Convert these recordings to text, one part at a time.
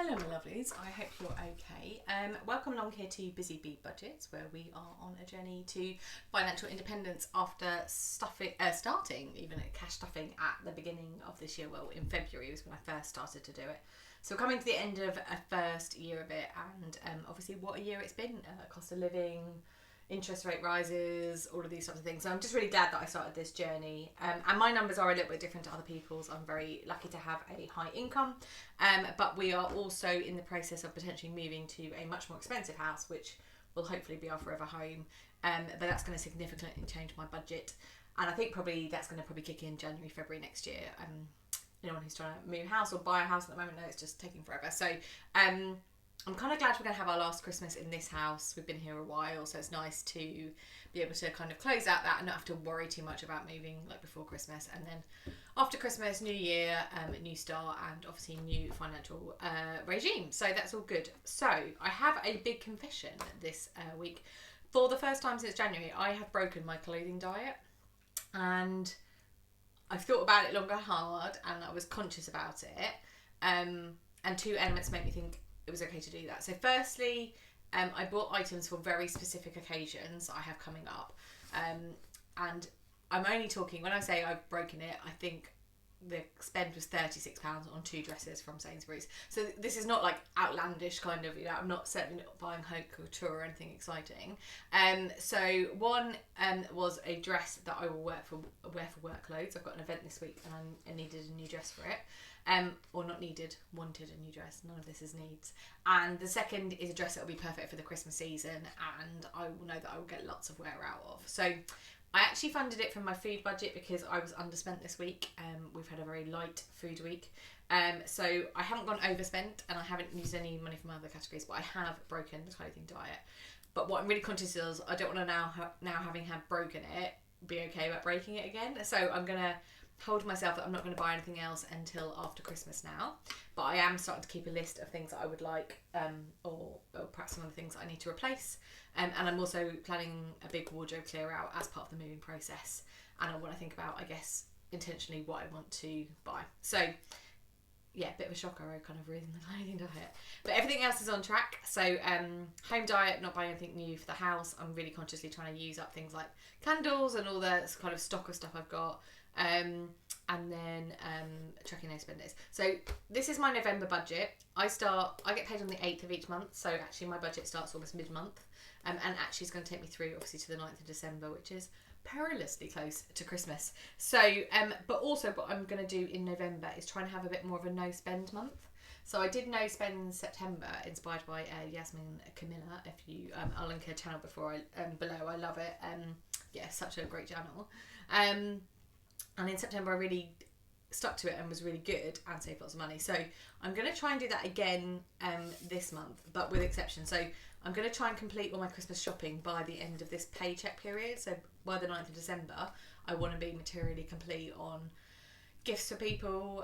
Hello my lovelies, I hope you're okay. Welcome along here to Busy Bee Budgets, where we are on a journey to financial independence after starting even at cash stuffing at the beginning of this year. Well, in February was when I first started to do it. So we're coming to the end of a first year of it, and obviously what a year it's been. Cost of living, interest rate rises, all of these sorts of things. So I'm just really glad that I started this journey. And my numbers are a little bit different to other people's. I'm very lucky to have a high income, but we are also in the process of potentially moving to a much more expensive house, which will hopefully be our forever home. But that's going to significantly change my budget. And I think that's going to kick in January, February next year. Anyone who's trying to move house or buy a house at the moment, no, it's just taking forever. So I'm kind of glad we're going to have our last Christmas in this house. We've been here a while, so it's nice to be able to kind of close out that and not have to worry too much about moving like before Christmas. And then after Christmas, new year, new start, and obviously new financial regime. So that's all good. So I have a big confession this week. For the first time since January, I have broken my clothing diet, and I've thought about it long and hard, and I was conscious about it. And two elements make me think it was okay to do that. So firstly, I bought items for very specific occasions I have coming up. And I'm only talking, when I say I've broken it, I think the spend was £36 on 2 dresses from Sainsbury's. So this is not like outlandish kind of, I'm not certainly not buying haute couture or anything exciting. So one was a dress that I will wear for workloads. I've got an event this week and I needed a new dress for it. Or not needed, wanted a new dress. None of this is needs. And the second is a dress that will be perfect for the Christmas season, and I will know that I will get lots of wear out of. So I actually funded it from my food budget because I was underspent this week. We've had a very light food week. So I haven't gone overspent, and I haven't used any money from other categories, but I have broken the clothing diet. But what I'm really conscious of is I don't want to now having had broken it, be okay about breaking it again. So I'm going to hold myself that I'm not going to buy anything else until after Christmas now, but I am starting to keep a list of things that I would like, or perhaps some of the things that I need to replace, and I'm also planning a big wardrobe clear out as part of the moving process, and I want to think about, I guess, intentionally what I want to buy. So yeah, a bit of a shocker, I kind of ruined the clothing diet, but everything else is on track. So home diet, not buying anything new for the house. I'm really consciously trying to use up things like candles and all the kind of stock of stuff I've got. And then tracking no spenders. So this is my November budget. I get paid on the 8th of each month, so actually my budget starts almost mid-month, and actually it's going to take me through obviously to the 9th of December, which is perilously close to Christmas. So but also what I'm going to do in November is try and have a bit more of a no spend month. So I did no spend in September, inspired by Yasmine, Camilla. If you I'll link her channel below. I love it. Yeah, such a great channel. And in September I really stuck to it and was really good and saved lots of money. So I'm going to try and do that again this month, but with exceptions. So I'm going to try and complete all my Christmas shopping by the end of this paycheck period. So by the 9th of December, I want to be materially complete on gifts for people.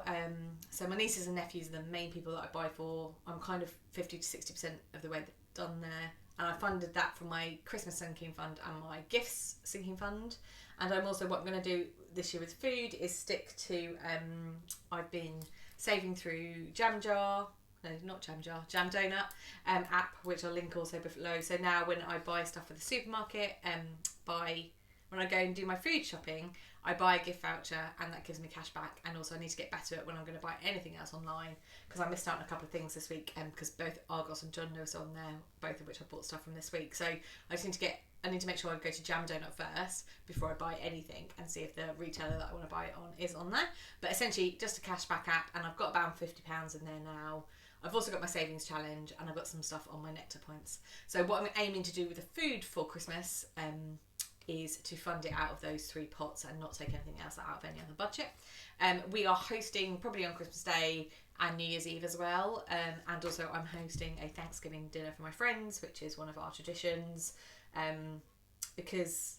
So my nieces and nephews are the main people that I buy for. I'm kind of 50 to 60% of the way done there. And I funded that from my Christmas sinking fund and my gifts sinking fund. And I'm also, what I'm going to do this year with food is stick to, I've been saving through Jam Donut app, which I'll link also below. So now when I buy stuff for the supermarket, when I go and do my food shopping, I buy a gift voucher and that gives me cash back. And also I need to get better at when I'm going to buy anything else online, because I missed out on a couple of things this week, because both Argos and John Lewis are on there, both of which I bought stuff from this week. So I need to make sure I go to Jam Donut first before I buy anything and see if the retailer that I want to buy it on is on there. But essentially just a cashback app, and I've got about £50 in there now. I've also got my savings challenge, and I've got some stuff on my Nectar points. So what I'm aiming to do with the food for Christmas is to fund it out of those 3 pots and not take anything else out of any other budget. We are hosting probably on Christmas Day and New Year's Eve as well, and also I'm hosting a Thanksgiving dinner for my friends, which is one of our traditions, because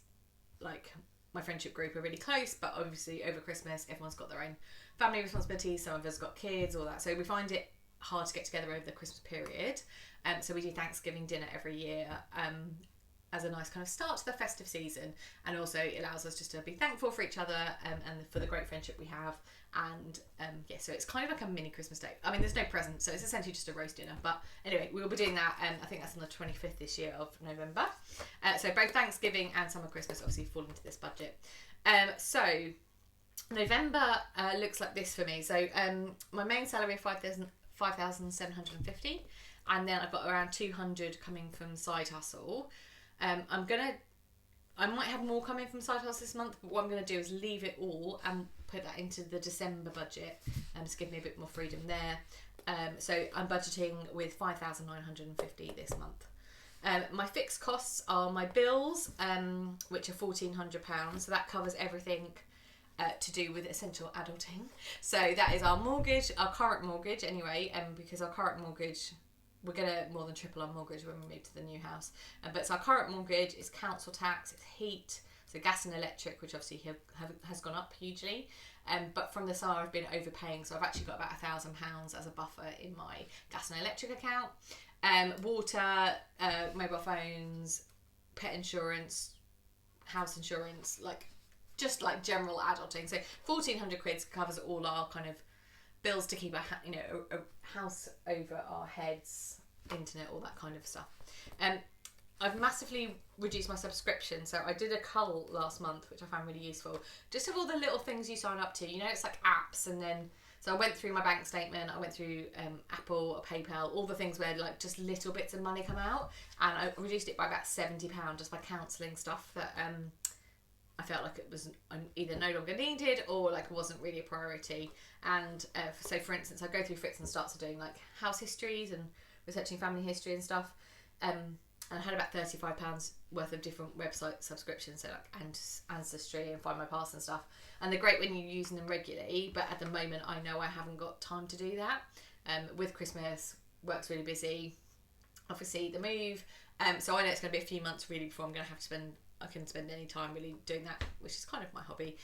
like my friendship group are really close, but obviously over Christmas everyone's got their own family responsibilities, some of us got kids, all that, so we find it hard to get together over the Christmas period. So we do Thanksgiving dinner every year, as a nice kind of start to the festive season, and also it allows us just to be thankful for each other and for the great friendship we have. And so it's kind of like a mini Christmas day. I mean, there's no present, so it's essentially just a roast dinner. But anyway, we will be doing that. I think that's on the 25th this year of November. So both Thanksgiving and summer Christmas obviously fall into this budget. So November looks like this for me. So my main salary of 5,750, and then I've got around 200 coming from side hustle. I might have more coming from side hustle this month, but what I'm going to do is leave it all and put that into the December budget, and just give me a bit more freedom there. So I'm budgeting with 5,950 this month. My fixed costs are my bills, which are £1,400. So that covers everything to do with essential adulting. So that is our mortgage, our current mortgage anyway, because our current mortgage, we're going to more than triple our mortgage when we move to the new house. But it's our current mortgage, it's council tax, it's heat, so gas and electric, which obviously has gone up hugely. But from the summer I've been overpaying, so I've actually got about £1,000 as a buffer in my gas and electric account. Water, mobile phones, pet insurance, house insurance, just general adulting. So 1,400 quid covers all our kind of bills to keep a house over our heads, internet, all that kind of stuff. I've massively reduced my subscription. So I did a cull last month, which I found really useful. Just of all the little things you sign up to, it's like apps, and then so I went through my bank statement, I went through Apple or PayPal, all the things where just little bits of money come out, and I reduced it by about £70 just by cancelling stuff that I felt like it was either no longer needed or wasn't really a priority. And so for instance, I go through fits and starts of doing house histories and researching family history and stuff. And I had about £35 worth of different website subscriptions, so Ancestry and Find My Past and stuff. And they're great when you're using them regularly, but at the moment I know I haven't got time to do that. With Christmas, work's really busy. Obviously the move. So I know it's going to be a few months really before I can spend any time really doing that, which is kind of my hobby.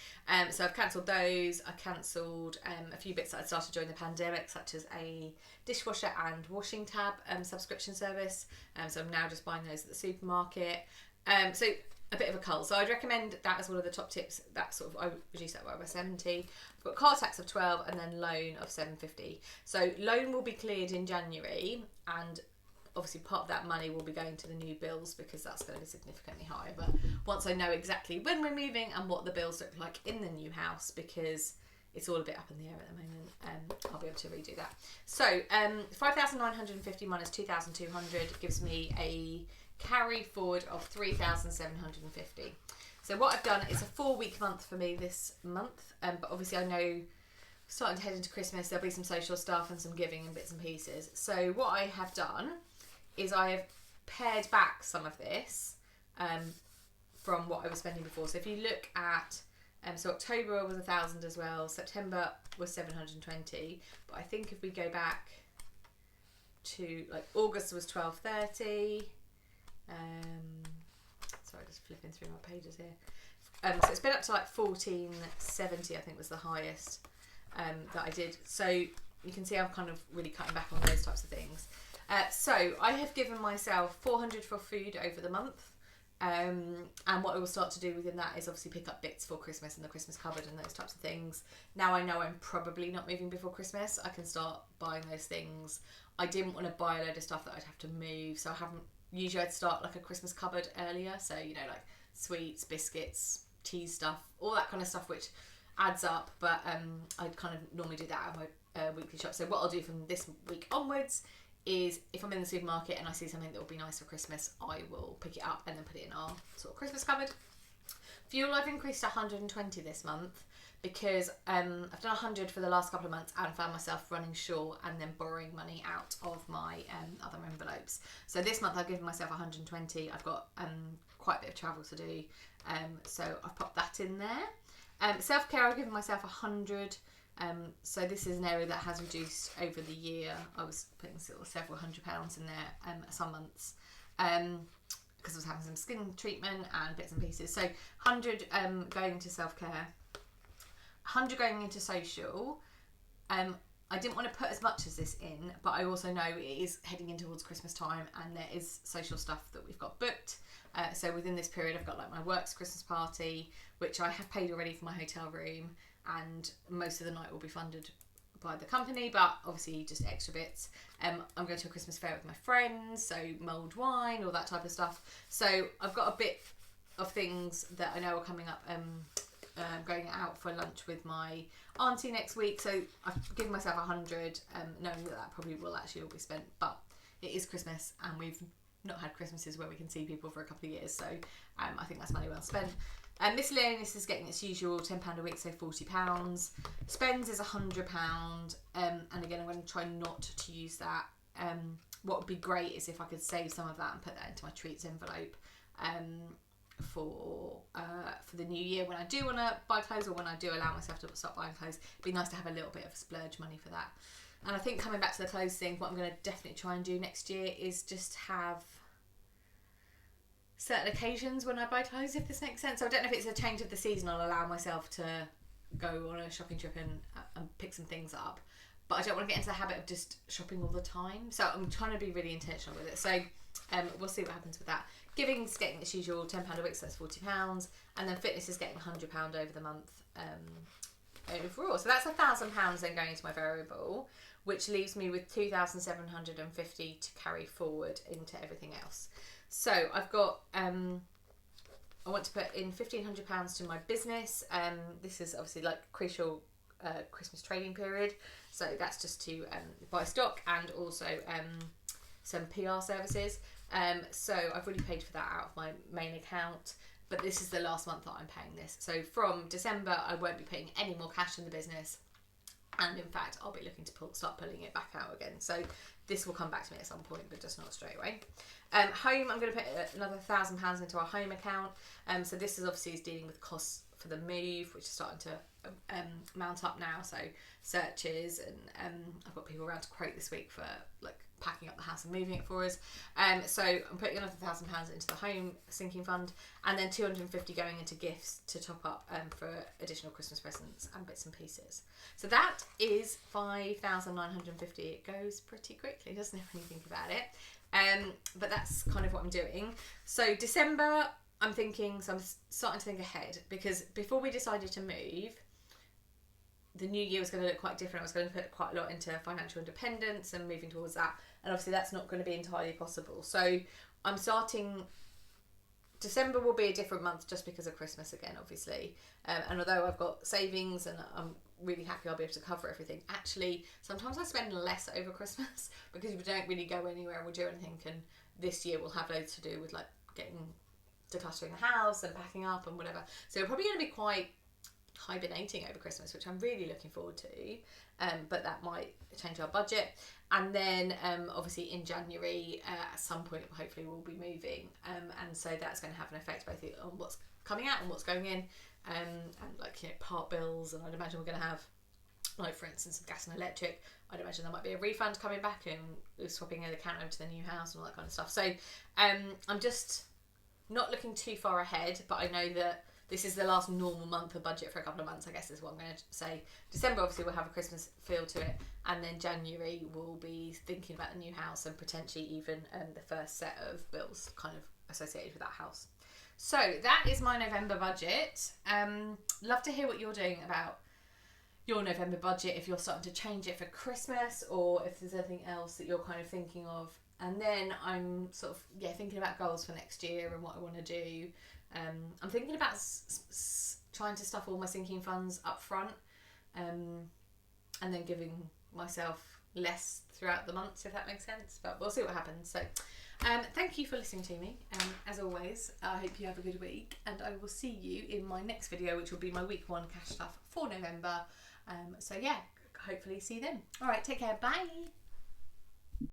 So I've cancelled those. I cancelled a few bits that I started during the pandemic, such as a dishwasher and washing tab subscription service. So I'm now just buying those at the supermarket. So a bit of a cull. So I'd recommend that as one of the top tips. That I reduced that by 70. I've got car tax of 12 and then loan of 750. So loan will be cleared in January, and obviously part of that money will be going to the new bills because that's going to be significantly higher. But once I know exactly when we're moving and what the bills look like in the new house, because it's all a bit up in the air at the moment, I'll be able to redo that. So 5,950 minus 2,200 gives me a carry forward of 3,750. So what I've done is a 4-week month for me this month, but obviously I know starting to head into Christmas there'll be some social stuff and some giving and bits and pieces. So what I have done is I have pared back some of this from what I was spending before. So if you look at, so October was 1,000 as well, September was 720, but I think if we go back to August was 1,230. Sorry, just flipping through my pages here. So it's been up to 1,470, I think was the highest that I did. So you can see I'm kind of really cutting back on those types of things. So I have given myself 400 for food over the month, and what I will start to do within that is obviously pick up bits for Christmas and the Christmas cupboard and those types of things. Now I know I'm probably not moving before Christmas, I can start buying those things. I didn't want to buy a load of stuff that I'd have to move, so usually I'd start a Christmas cupboard earlier, so sweets, biscuits, cheese stuff, all that kind of stuff which adds up, but I'd kind of normally do that at my weekly shop. So what I'll do from this week onwards is if I'm in the supermarket and I see something that will be nice for Christmas, I will pick it up and then put it in our sort of Christmas cupboard. Fuel I've increased to 120 this month because I've done 100 for the last couple of months and found myself running short and then borrowing money out of my other envelopes. So this month I've given myself 120. I've got quite a bit of travel to do, so I've popped that in there. Self-care I've given myself 100. So this is an area that has reduced over the year. I was putting several £100s in there some months because I was having some skin treatment and bits and pieces. So 100 going into self-care, 100 going into social. I didn't want to put as much as this in, but I also know it is heading in towards Christmas time and there is social stuff that we've got booked. So within this period, I've got like my works Christmas party, which I have paid already for my hotel room, and most of the night will be funded by the company, but obviously just extra bits. I'm going to a Christmas fair with my friends, so mulled wine, all that type of stuff. So I've got a bit of things that I know are coming up. Going out for lunch with my auntie next week, so I've given myself 100, knowing that probably will actually all be spent, but it is Christmas and we've not had Christmases where we can see people for a couple of years, so I think that's money well spent. Miscellaneous is getting its usual £10 a week, so £40. Spends is £100, and again I'm going to try not to use that. What would be great is if I could save some of that and put that into my treats envelope for the new year when I do want to buy clothes, or when I do allow myself to stop buying clothes. It'd be nice to have a little bit of splurge money for that. And I think coming back to the clothes thing, what I'm going to definitely try and do next year is just have certain occasions when I buy clothes, if this makes sense. So I don't know if it's a change of the season, I'll allow myself to go on a shopping trip and pick some things up, but I don't want to get into the habit of just shopping all the time, so I'm trying to be really intentional with it. So we'll see what happens with that. Giving's getting its usual £10 a week, so that's £40, and then fitness is getting £100 over the month overall. So that's £1,000 then going into my variable, which leaves me with 2,750 to carry forward into everything else. So I've got, I want to put in £1,500 to my business. This is obviously like crucial Christmas trading period, so that's just to buy stock and also some PR services. So I've already paid for that out of my main account, but this is the last month that I'm paying this. So from December, I won't be putting any more cash in the business, and in fact, I'll be looking to start pulling it back out again. So this will come back to me at some point, but just not straight away. Home, I'm going to put another £1,000 into our home account. So this is obviously dealing with costs for the move, which is starting to mount up now. So searches, and I've got people around to quote this week for like packing up the house and moving it for us. So I'm putting another £1,000 into the home sinking fund, and then 250 going into gifts to top up for additional Christmas presents and bits and pieces. So that is 5,950. It goes pretty quickly, doesn't it, when you think about it? But that's kind of what I'm doing. So December, I'm thinking, so I'm starting to think ahead, because before we decided to move, the new year was going to look quite different. I was going to put quite a lot into financial independence and moving towards that, and obviously that's not going to be entirely possible. So I'm starting, December will be a different month just because of Christmas again, obviously, and although I've got savings and I'm really happy I'll be able to cover everything, actually sometimes I spend less over Christmas because we don't really go anywhere or do anything, and this year we'll have loads to do with like getting decluttering the house and packing up and whatever. So we're probably going to be quite hibernating over Christmas, which I'm really looking forward to, but that might change our budget. And then obviously in January at some point hopefully we'll be moving, and so that's going to have an effect both on what's coming out and what's going in, and like, you know, part bills, and I'd imagine we're going to have, like for instance, gas and electric. I'd imagine there might be a refund coming back and swapping the account over to the new house and all that kind of stuff. So I'm just not looking too far ahead, but I know that this is the last normal month of budget for a couple of months, I guess is what I'm going to say. December obviously will have a Christmas feel to it, and then January we'll be thinking about the new house and potentially even the first set of bills kind of associated with that house. So that is my November budget. Love to hear what you're doing about your November budget, if you're starting to change it for Christmas, or if there's anything else that you're kind of thinking of. And then I'm sort of thinking about goals for next year and what I want to do. I'm thinking about trying to stuff all my sinking funds up front, and then giving myself less throughout the months, if that makes sense, but we'll see what happens. So thank you for listening to me, as always. I hope you have a good week, and I will see you in my next video, which will be my week 1 cash stuff for November. So yeah, hopefully see you then. All right, take care, bye.